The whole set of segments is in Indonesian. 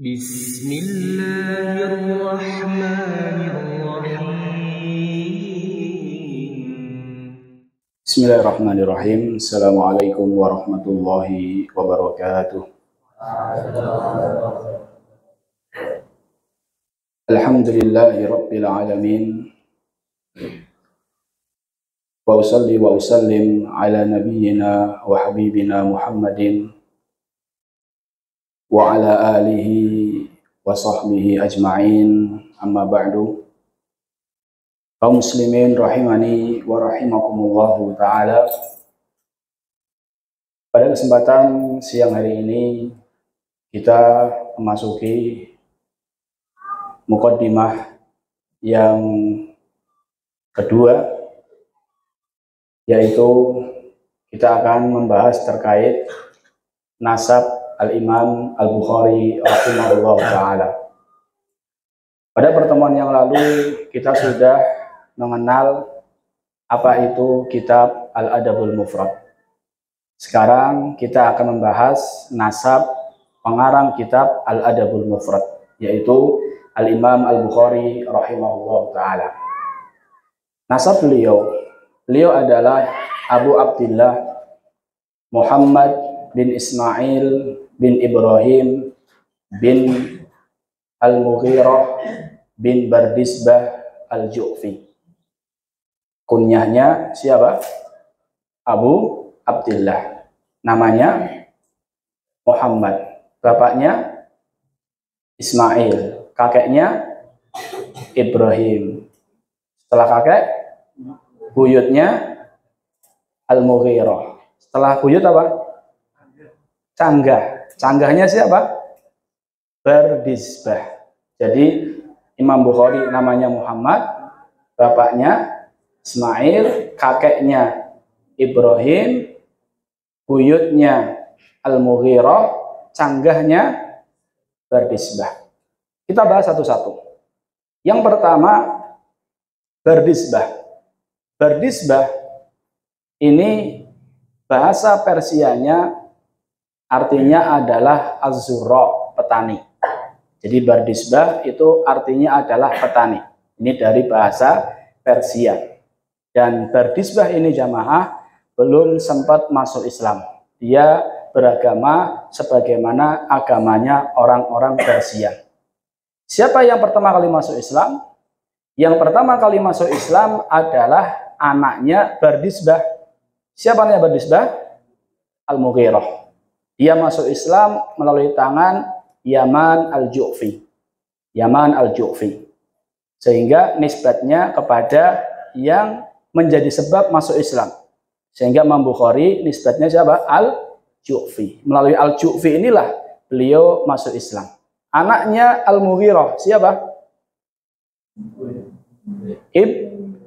Bismillahirrahmanirrahim. Assalamualaikum warahmatullahi wabarakatuh. Alhamdulillahi rabbil alamin. Wa usalli wa usallim ala nabiyyina wa habibina Muhammadin wa ala alihi wa sahbihi ajma'in. Amma ba'du. Kaum muslimin rahimani wa rahimakumullahu ta'ala. Pada kesempatan siang hari ini kita memasuki muqaddimah yang kedua, yaitu kita akan membahas terkait nasab Al-Imam Al-Bukhari rahimahullahu ta'ala. Pada pertemuan yang lalu kita sudah mengenal apa itu kitab Al-Adabul Mufrad. Sekarang kita akan membahas nasab pengarang kitab Al-Adabul Mufrad, yaitu Al-Imam Al-Bukhari rahimahullah ta'ala. Nasab beliau adalah Abu Abdillah Muhammad bin Ismail bin Ibrahim bin Al-Mughirah bin Bardisbah Al-Ju'fi. Kunyahnya siapa? Abu Abdillah. Namanya Muhammad. Bapaknya Ismail. Kakeknya Ibrahim. Setelah kakek, buyutnya Al-Mughirah. Setelah buyut apa? Canggah. Canggahnya siapa? Bardisbah. Jadi Imam Bukhari namanya Muhammad, bapaknya Ismail, kakeknya Ibrahim, buyutnya Al-Mughirah, canggahnya Bardisbah. Kita bahas satu-satu. Yang pertama, Bardisbah. Bardisbah ini bahasa Persianya artinya adalah Az-Zurra, petani. Jadi Bardisbah itu artinya adalah petani. Ini dari bahasa Persia. Dan Bardisbah ini jamaah belum sempat masuk Islam. Dia beragama sebagaimana agamanya orang-orang Persia. Siapa yang pertama kali masuk Islam? Yang pertama kali masuk Islam adalah anaknya Bardisbah. Siapa namanya Bardisbah? Al-Mughirah. Dia masuk Islam melalui tangan Yaman Al-Ju'fi. Yaman Al-Ju'fi. Sehingga nisbatnya kepada yang menjadi sebab masuk Islam. Sehingga Imam Bukhari nisbatnya siapa? Al-Ju'fi. Melalui Al-Ju'fi inilah beliau masuk Islam. Anaknya Al-Mughirah siapa?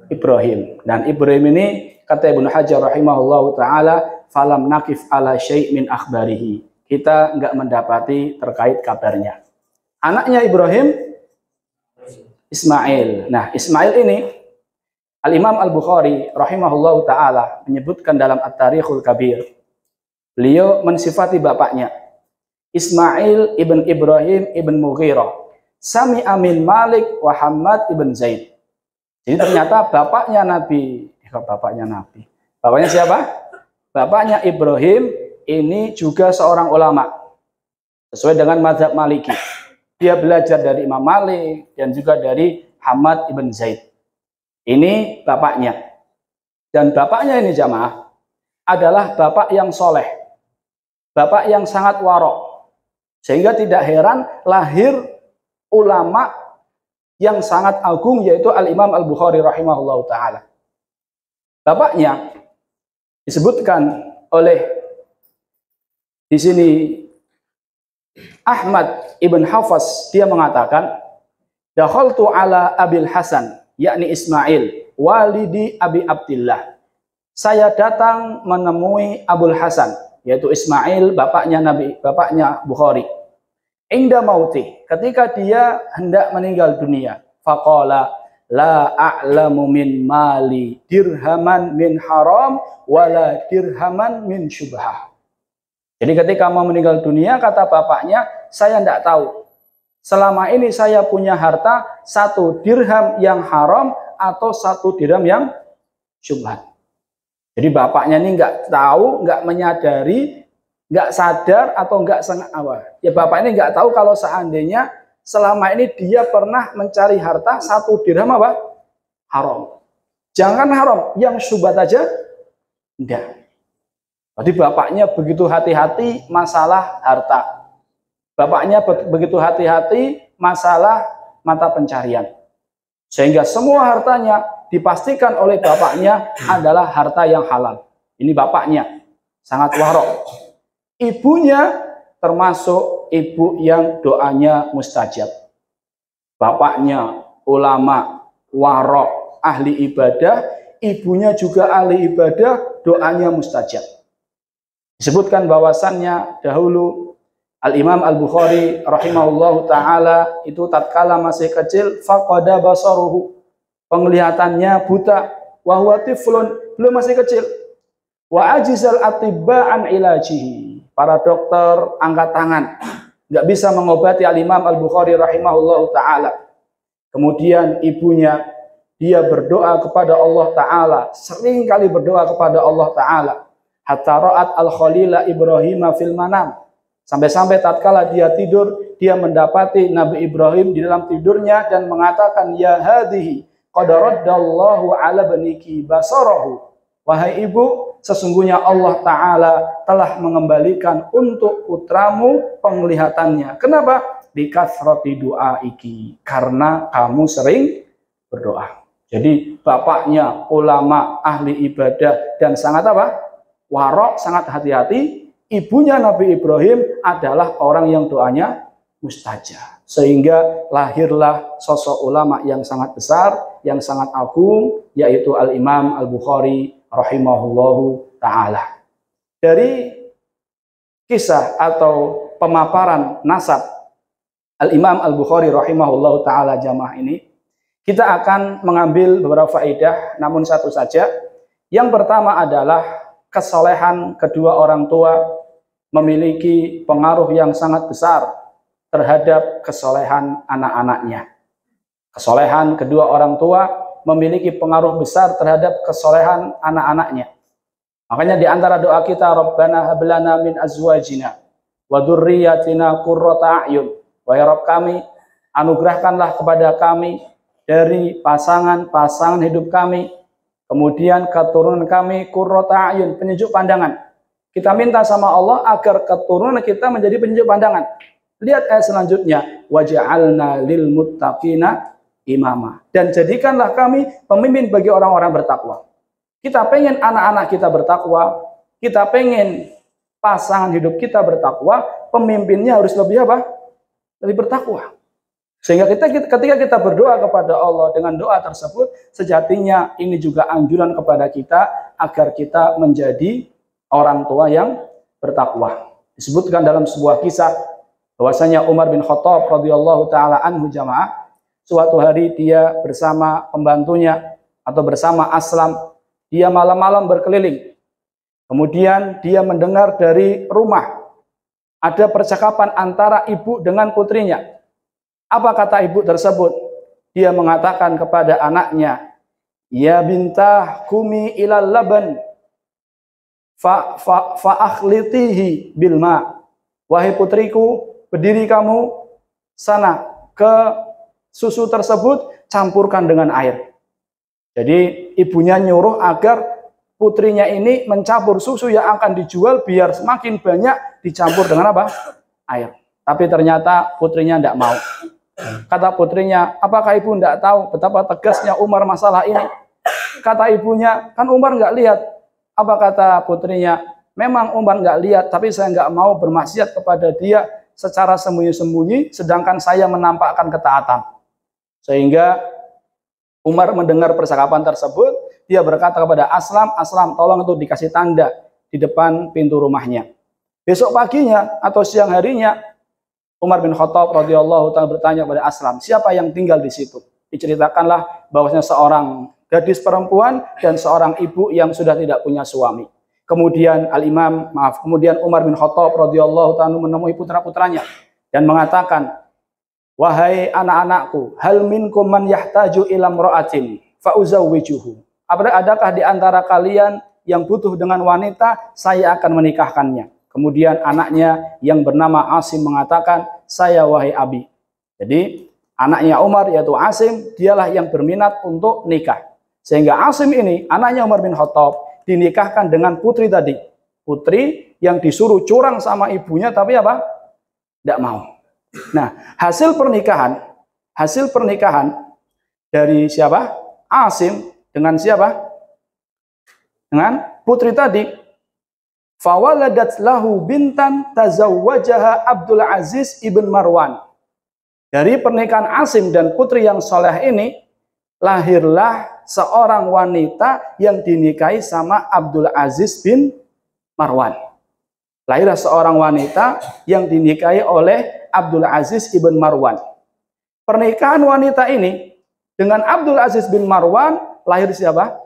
Ibrahim. Dan Ibrahim ini kata Ibnu Hajar rahimahullahu ta'ala, falam nakif ala syai' min akhbarihi. Kita enggak mendapati terkait kabarnya. Anaknya Ibrahim Ismail. Nah, Ismail ini Al-Imam Al-Bukhari rahimahullahu ta'ala menyebutkan dalam At-Tarikhul Kabir. Beliau mensifati bapaknya Ismail ibn Ibrahim ibn Mughirah, Sami Amin Malik wa Hamad ibn Zaid. Jadi ternyata bapaknya Nabi. Bapaknya siapa? Bapaknya Ibrahim ini juga seorang ulama. Sesuai dengan mazhab Maliki. Dia belajar dari Imam Malik dan juga dari Hamad ibn Zaid. Ini bapaknya. Dan bapaknya ini jamaah adalah bapak yang soleh. Bapak yang sangat warok. Sehingga tidak heran lahir ulama yang sangat agung, yaitu Al-Imam Al-Bukhari rahimahullah ta'ala. Bapaknya disebutkan oleh di sini Ahmad ibn Hafaz, dia mengatakan, dakhaltu ala Abil Hasan, yakni Ismail, walidi Abi Abdillah. Saya datang menemui Abul Hasan, yaitu Ismail, bapaknya Bukhari. Inda mauti, ketika dia hendak meninggal dunia, faqala la a'lamu min mali dirhaman min haram wala dirhaman min syubhah. Jadi ketika mau meninggal dunia, kata bapaknya, saya tidak tahu selama ini saya punya harta 1 dirham yang haram atau 1 dirham yang syubhat. Jadi bapaknya ini nggak tahu, nggak menyadari, nggak sadar atau nggak sengaja. Ya bapak ini nggak tahu kalau seandainya selama ini dia pernah mencari harta 1 dirham apa? Haram. Jangan haram, yang syubhat aja enggak. Jadi bapaknya begitu hati-hati masalah harta. Bapaknya begitu hati-hati masalah mata pencarian. Sehingga semua hartanya dipastikan oleh bapaknya adalah harta yang halal. Ini bapaknya, sangat warok. Ibunya termasuk ibu yang doanya mustajab. Bapaknya ulama, warok, ahli ibadah. Ibunya juga ahli ibadah, doanya mustajab. Disebutkan bahwasannya dahulu Al-Imam Al-Bukhari rahimahullahu ta'ala itu tatkala masih kecil faqada basaruhu, penglihatannya buta, wa huwa tiflun, belum masih kecil, wa ajizal atibba'an ilajihi, para dokter angkat tangan nggak bisa mengobati Al-Imam Al-Bukhari rahimahullahu ta'ala. Kemudian ibunya, dia berdoa kepada Allah ta'ala, sering kali berdoa kepada Allah ta'ala, hatta ra'at al-khalila Ibrahim fil manam, sampai-sampai tatkala dia tidur, dia mendapati Nabi Ibrahim di dalam tidurnya dan mengatakan, ya hadhihi qad raddallahu ala baniki basarahu, wahai ibu, sesungguhnya Allah Ta'ala telah mengembalikan untuk putramu penglihatannya. Kenapa? Bikathrati du'aiki, karena kamu sering berdoa. Jadi bapaknya ulama, ahli ibadah dan sangat apa? Warok, sangat hati-hati. Ibunya Nabi Ibrahim adalah orang yang doanya mustajab. Sehingga lahirlah sosok ulama yang sangat besar, yang sangat agung, yaitu Al-Imam Al-Bukhari rahimahullahu ta'ala. Dari kisah atau pemaparan nasab Al-Imam Al-Bukhari rahimahullahu ta'ala jamaah ini, kita akan mengambil beberapa faedah, namun satu saja. Yang pertama adalah kesolehan kedua orang tua memiliki pengaruh yang sangat besar terhadap kesolehan anak-anaknya. Kesolehan kedua orang tua memiliki pengaruh besar terhadap kesolehan anak-anaknya. Makanya di antara doa kita, Rabbana hablana min azwajina wa dzurriyyatina qurrata a'yun. Wahai Rabb kami, anugerahkanlah kepada kami dari pasangan-pasangan hidup kami, kemudian keturunan kami qurrata a'yun, penyejuk pandangan. Kita minta sama Allah agar keturunan kita menjadi penyejuk pandangan. Lihat ayat selanjutnya, waja'alna lil muttaqina imama, dan jadikanlah kami pemimpin bagi orang-orang bertakwa. Kita pengen anak-anak kita bertakwa, kita pengen pasangan hidup kita bertakwa, pemimpinnya harus lebih apa? Lebih bertakwa. Sehingga ketika kita berdoa kepada Allah dengan doa tersebut, sejatinya ini juga anjuran kepada kita agar kita menjadi orang tua yang bertakwa. Disebutkan dalam sebuah kisah bahwasanya Umar bin Khattab radhiyallahu taala anhu jamaah, suatu hari dia bersama pembantunya atau bersama Aslam, dia malam-malam berkeliling. Kemudian dia mendengar dari rumah ada percakapan antara ibu dengan putrinya. Apa kata ibu tersebut? Dia mengatakan kepada anaknya, ya bintah kumi ilal laban fa akhlitihi bilma. Wahai putriku, berdiri kamu sana ke susu tersebut, campurkan dengan air. Jadi ibunya nyuruh agar putrinya ini mencampur susu yang akan dijual biar semakin banyak dicampur dengan apa? Air. Tapi ternyata putrinya tidak mau. Kata putrinya, apakah ibu tidak tahu betapa tegasnya Umar masalah ini? Kata ibunya, kan Umar nggak lihat. Apa kata putrinya? Memang Umar nggak lihat, tapi saya nggak mau bermaksiat kepada dia secara sembunyi-sembunyi, sedangkan saya menampakkan ketaatan. Sehingga Umar mendengar percakapan tersebut, dia berkata kepada Aslam, Aslam, tolong itu dikasih tanda di depan pintu rumahnya. Besok paginya atau siang harinya, Umar bin Khattab radhiyallahu ta'ala bertanya kepada Aslam, siapa yang tinggal di situ? Diceritakanlah bahwasanya seorang gadis perempuan dan seorang ibu yang sudah tidak punya suami. Kemudian kemudian Umar bin Khattab radhiyallahu ta'ala menemui putra-putranya dan mengatakan, wahai anak-anakku, hal minkum man yahtaju ila imra'atin fa uzawwijuhu. Adakah di antara kalian yang butuh dengan wanita, saya akan menikahkannya. Kemudian anaknya yang bernama Asim mengatakan, saya wahai abi. Jadi anaknya Umar yaitu Asim, dialah yang berminat untuk nikah. Sehingga Asim ini, anaknya Umar bin Khattab, dinikahkan dengan putri tadi. Putri yang disuruh curang sama ibunya, tapi apa? Tidak mau. Nah, hasil pernikahan dari siapa? Asim dengan siapa? Dengan putri tadi. Fawaladat lahu bintan tazawwajaha Abdul Aziz ibn Marwan. Dari pernikahan Asim dan putri yang soleh ini, lahirlah seorang wanita yang dinikahi sama Abdul Aziz bin Marwan. Lahirlah seorang wanita yang dinikahi oleh Abdul Aziz ibn Marwan. Pernikahan wanita ini dengan Abdul Aziz bin Marwan, lahir siapa?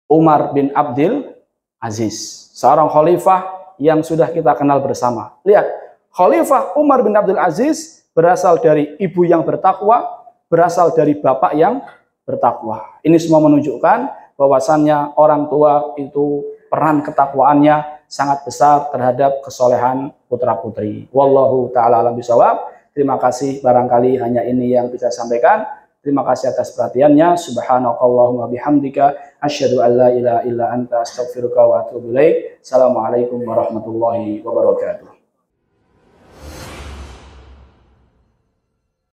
Umar bin Abdul Aziz, seorang khalifah yang sudah kita kenal bersama. Lihat, Khalifah Umar bin Abdul Aziz berasal dari ibu yang bertakwa, berasal dari bapak yang bertakwa. Ini semua menunjukkan bahwasannya orang tua itu peran ketakwaannya sangat besar terhadap kesolehan putra-putri. Wallahu ta'ala alam bisawab. Terima kasih, barangkali hanya ini yang bisa saya sampaikan. Terima kasih atas perhatiannya. Subhanakallahumma bihamdika asyhadu an la ilaha illa anta astaghfiruka wa atubu ilaik. Assalamualaikum warahmatullahi wabarakatuh.